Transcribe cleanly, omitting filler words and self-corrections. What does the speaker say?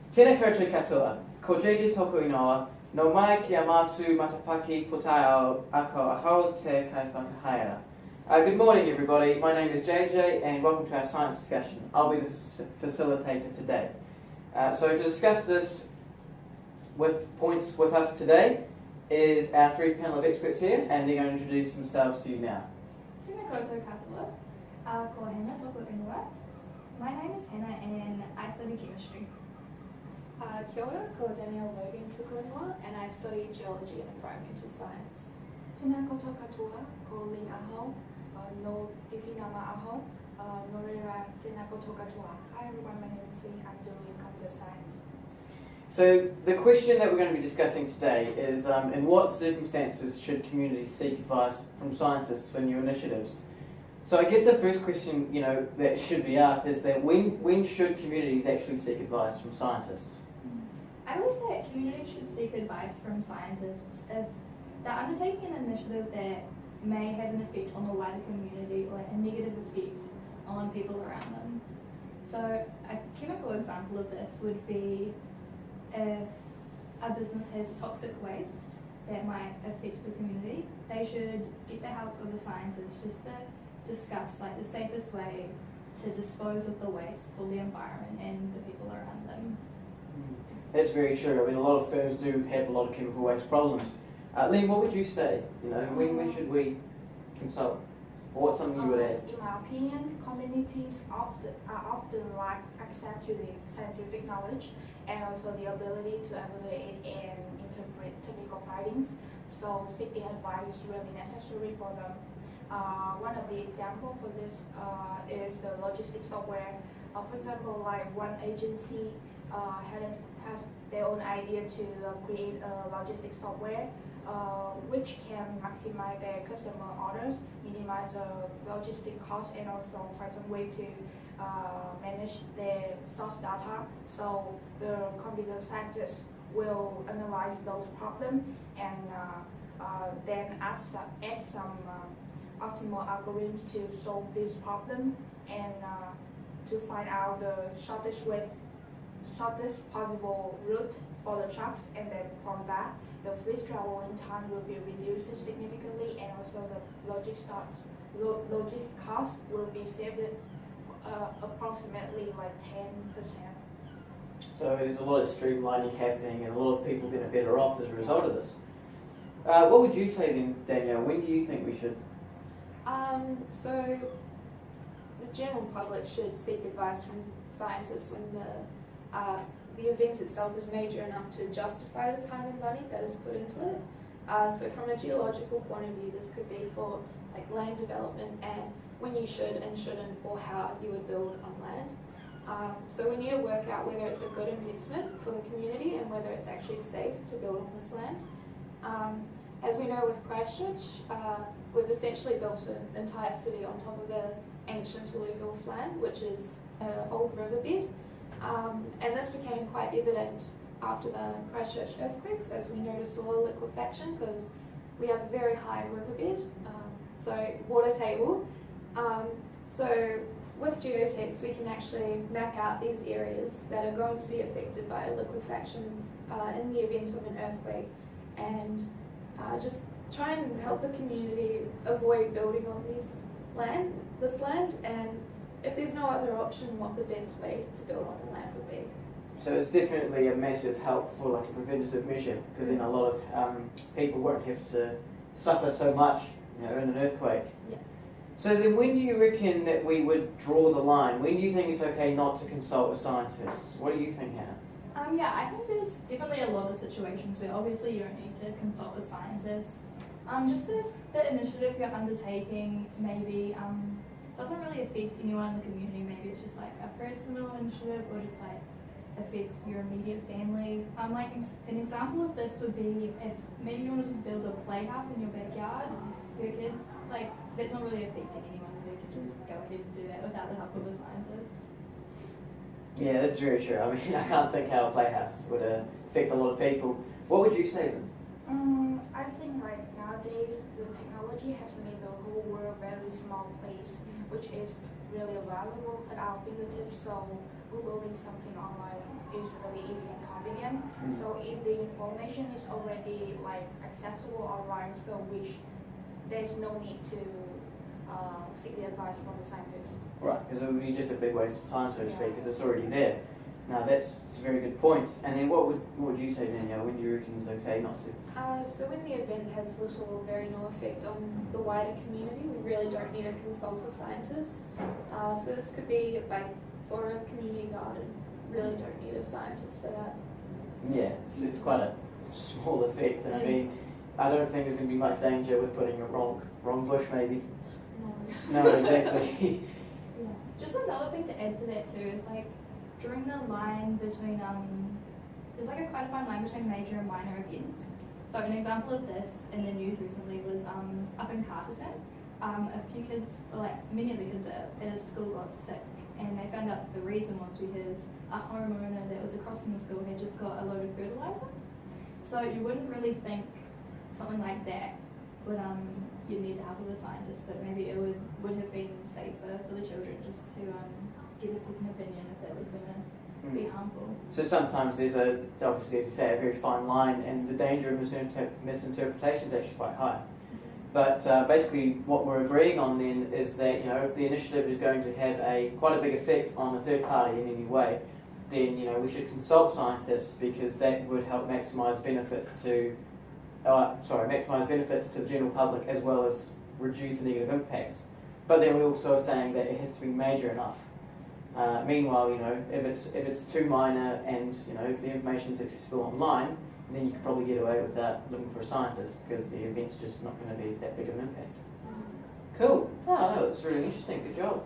Tēnā koutou katoa, ko JJ tōku inoa, no mai ki a mātu matapaki potai ao ako ahau te kai whakahaere. Good morning everybody, my name is JJ and welcome to our science discussion. I'll be the facilitator today. So to discuss this with points with us today is our three panel of experts here, and they're going to introduce themselves to you now. Tēnā koutou katoa, ko Hannah tōku ingoa. My name is Hannah and I study chemistry. Kia ora, ko Danielle Logan tōku ingoa, and I study geology and environmental science. Tēnā koutou katoa, ko Lynn Aho, no Divinama Aho, no reira tēnā koutou katoa. Hi everyone, my name is Lynn, I'm doing computer science. So the question that we're going to be discussing today is in what circumstances should communities seek advice from scientists for new initiatives? So I guess the first question that should be asked is that when should communities actually seek advice from scientists? I believe that communities should seek advice from scientists if they're undertaking an initiative that may have an effect on the wider community or a negative effect on people around them. So a chemical example of this would be if a business has toxic waste that might affect the community, they should get the help of a scientist just to discuss the safest way to dispose of the waste for the environment and the people around them. That's very true. I mean, a lot of firms do have a lot of chemical waste problems. Lynn, what would you say? When should we consult? Or what's something you would add? In my opinion, communities often lack access to the scientific knowledge and also the ability to evaluate and interpret technical findings. So seeking advice is really necessary for them. One of the examples for this is the logistics software. For example, one agency has their own idea to create a logistics software which can maximize their customer orders, minimize the logistic costs, and also find some way to manage their source data. So the computer scientists will analyze those problems and then add some optimal algorithms to solve this problem and to find out the shortest possible route for the trucks, and then from that the fleet traveling time will be reduced significantly, and also the logistics cost will be saved approximately 10%. So there's a lot of streamlining happening and a lot of people getting better off as a result of this. What would you say then, Danielle? When do you think we should? So the general public should seek advice from scientists when the event itself is major enough to justify the time and money that is put into it. So from a geological point of view, this could be for land development and when you should and shouldn't, or how you would build on land. So we need to work out whether it's a good investment for the community and whether it's actually safe to build on this land. As we know with Christchurch, we've essentially built an entire city on top of an ancient alluvial land, which is an old riverbed. And this became quite evident after the Christchurch earthquakes, as we noticed soil liquefaction, because we have a very high riverbed, so water table. So with geotechs, we can actually map out these areas that are going to be affected by liquefaction in the event of an earthquake, and just try and help the community avoid building on this land, and if there's no other option, what the best way to build on the land would be. So it's definitely a massive help for a preventative measure, because then a lot of people won't have to suffer so much in an earthquake. Yeah. So then when do you reckon that we would draw the line? When do you think it's okay not to consult with scientists? What do you think, Hannah? Yeah, I think there's definitely a lot of situations where obviously you don't need to consult a scientist. Just if the initiative you're undertaking maybe doesn't really affect anyone in the community, maybe it's just a personal initiative or just affects your immediate family. An example of this would be if maybe you wanted to build a playhouse in your backyard for your kids, that's not really affecting anyone, so you can just go ahead and do that without the help of a scientist. Yeah, that's very true. I mean, I can't think how a playhouse would affect a lot of people. What would you say then? I think nowadays the technology has made the whole world a very small place, which is really available at our fingertips. So Googling something online is really easy them. So if the information is already like accessible online, so which there's no need to seek the advice from the scientists. Right, because it would be just a big waste of time, so to speak, Yeah. because it's already there. Now it's a very good point. And then what would you say, Danielle, when you reckon is okay not to? So when the event has little or very no effect on the wider community, we really don't need to consult a scientist. So this could be like for a community garden, really don't need a scientist for that. Yeah, it's quite a small effect, and I mean, I don't think there's going to be much danger with putting a wrong bush, maybe. No. No, exactly. Yeah. Just another thing to add to that too is like drawing the line between there's like a quite a fine line between major and minor events. So an example of this in the news recently was up in Carterton. A few kids, or like many of the kids at a school got sick, and they found out the reason was because a homeowner that was across from the school had just got a load of fertilizer. So you wouldn't really think something like that would you'd need the help of a scientist, but maybe it would have been safer for the children just to get a second opinion if that was going to be harmful. So sometimes there's obviously, as you say, a very fine line, and the danger of misinterpretation is actually quite high. But basically what we're agreeing on then is that, if the initiative is going to have quite a big effect on a third party in any way, then we should consult scientists, because that would help maximise benefits to the general public, as well as reduce the negative impacts. But then we're also saying that it has to be major enough. Meanwhile, if it's too minor, and if the information is accessible online, then you could probably get away with that looking for a scientist, because the event's just not going to be that big of an impact. Cool. Oh, that was really interesting. Good job.